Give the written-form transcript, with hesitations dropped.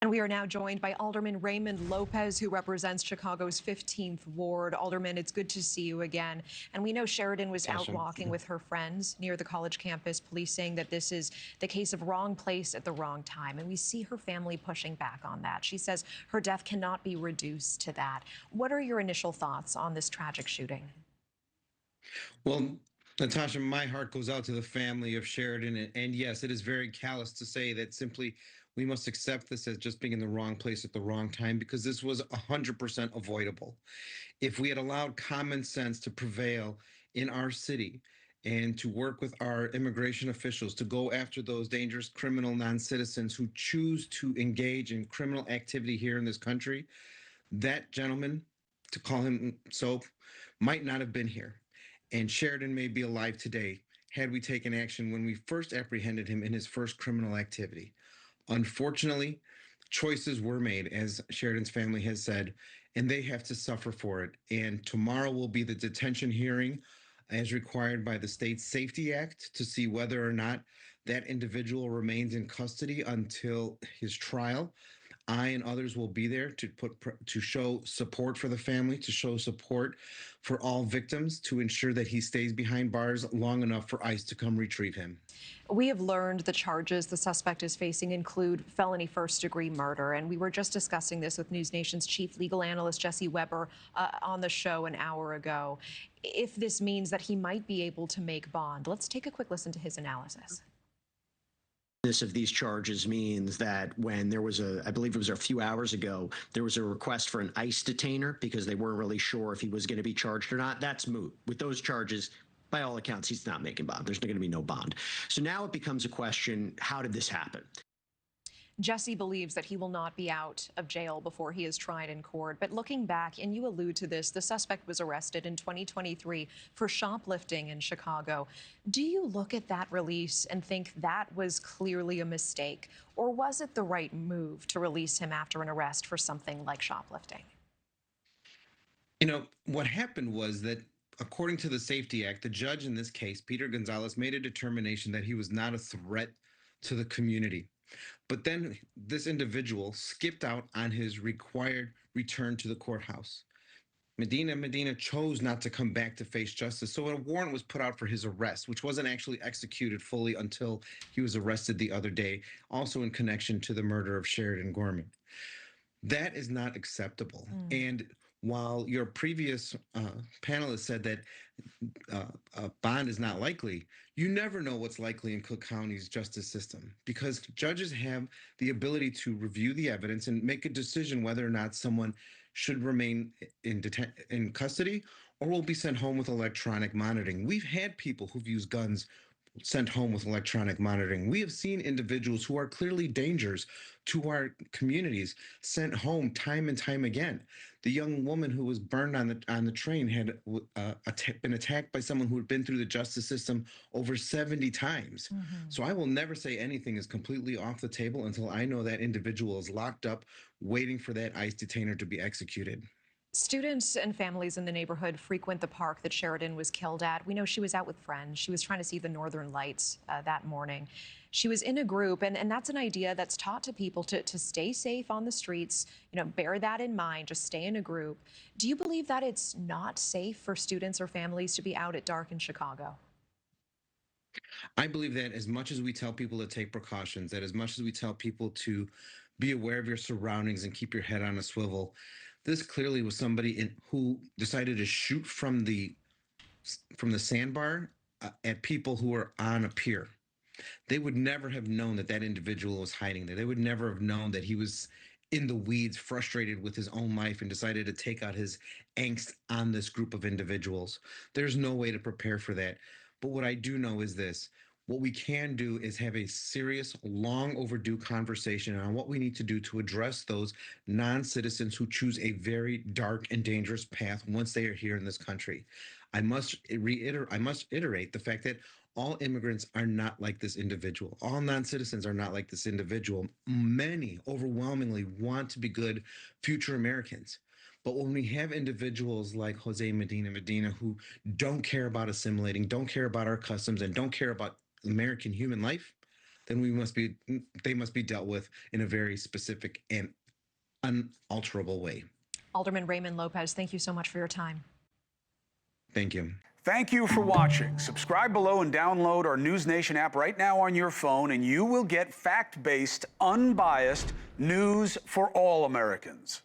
And we are now joined by Alderman Raymond Lopez, who represents Chicago's 15th Ward. Alderman, it's good to see you again. And we know Sheridan was out walking with her friends near the college campus, police saying that this is the case of wrong place at the wrong time. And we see her family pushing back on that. She says her death cannot be reduced to that. What are your initial thoughts on this tragic shooting? Well, Natasha, my heart goes out to the family of Sheridan. And yes, it is very callous to say that simply we must accept this as just being in the wrong place at the wrong time, because this was 100% avoidable. If we had allowed common sense to prevail in our city and to work with our immigration officials to go after those dangerous criminal non-citizens who choose to engage in criminal activity here in this country, that gentleman, to call him so, might not have been here. And Sheridan may be alive today had we taken action when we first apprehended him in his first criminal activity. Unfortunately, choices were made, as Sheridan's family has said, and they have to suffer for it. And tomorrow will be the detention hearing as required by the State Safety Act to see whether or not that individual remains in custody until his trial. I and others will be there to show support for the family, to show support for all victims, to ensure that he stays behind bars long enough for ICE to come retrieve him. We have learned the charges the suspect is facing include felony first-degree murder, and we were just discussing this with NewsNation's chief legal analyst Jesse Weber on the show an hour ago. If this means that he might be able to make bond, let's take a quick listen to his analysis. Of these charges means that when there was I believe it was a few hours ago, there was a request for an ICE detainer because they weren't really sure if he was going to be charged or not. That's moot. With those charges, by all accounts, he's not making bond. There's going to be no bond. So now it becomes a question, how did this happen? Jesse believes that he will not be out of jail before he is tried in court. But looking back, and you allude to this, the suspect was arrested in 2023 for shoplifting in Chicago. Do you look at that release and think that was clearly a mistake? Or was it the right move to release him after an arrest for something like shoplifting? You know, what happened was that, according to the Safety Act, the judge in this case, Peter Gonzalez, made a determination that he was not a threat to the community. But then this individual skipped out on his required return to the courthouse. Medina chose not to come back to face justice, so a warrant was put out for his arrest, which wasn't actually executed fully until he was arrested the other day, also in connection to the murder of Sheridan Gorman. That is not acceptable. And while your previous panelist said that bond is not likely, you never know what's likely in Cook County's justice system, because judges have the ability to review the evidence and make a decision whether or not someone should remain in custody or will be sent home with electronic monitoring. We've had people who've used guns sent home with electronic monitoring. We have seen individuals who are clearly dangers to our communities sent home time and time again. The young woman who was burned on the train had been attacked by someone who had been through the justice system over 70 times. So I will never say anything is completely off the table until I know that individual is locked up, waiting for that ICE detainer to be executed. Students and families in the neighborhood frequent the park that Sheridan was killed at. We know she was out with friends. She was trying to see the northern lights that morning. She was in a group, and that's an idea that's taught to people to stay safe on the streets. You know, bear that in mind, just stay in a group. Do you believe that it's not safe for students or families to be out at dark in Chicago? I believe that as much as we tell people to take precautions, that as much as we tell people to be aware of your surroundings and keep your head on a swivel, this clearly was somebody who decided to shoot from the sandbar at people who were on a pier. They would never have known that that individual was hiding there. They would never have known that he was in the weeds, frustrated with his own life, and decided to take out his angst on this group of individuals. There's no way to prepare for that. But what I do know is this: what we can do is have a serious, long overdue conversation on what we need to do to address those non-citizens who choose a very dark and dangerous path once they are here in this country. I must iterate the fact that all immigrants are not like this individual. All non-citizens are not like this individual. Many overwhelmingly want to be good future Americans. But when we have individuals like Jose Medina who don't care about assimilating, don't care about our customs, and don't care about American human life, then they must be dealt with in a very specific and unalterable way. Alderman Raymond Lopez, thank you so much for your time. Thank you. Thank you for watching. Subscribe below and download our NewsNation app right now on your phone, and you will get fact-based, unbiased news for all Americans.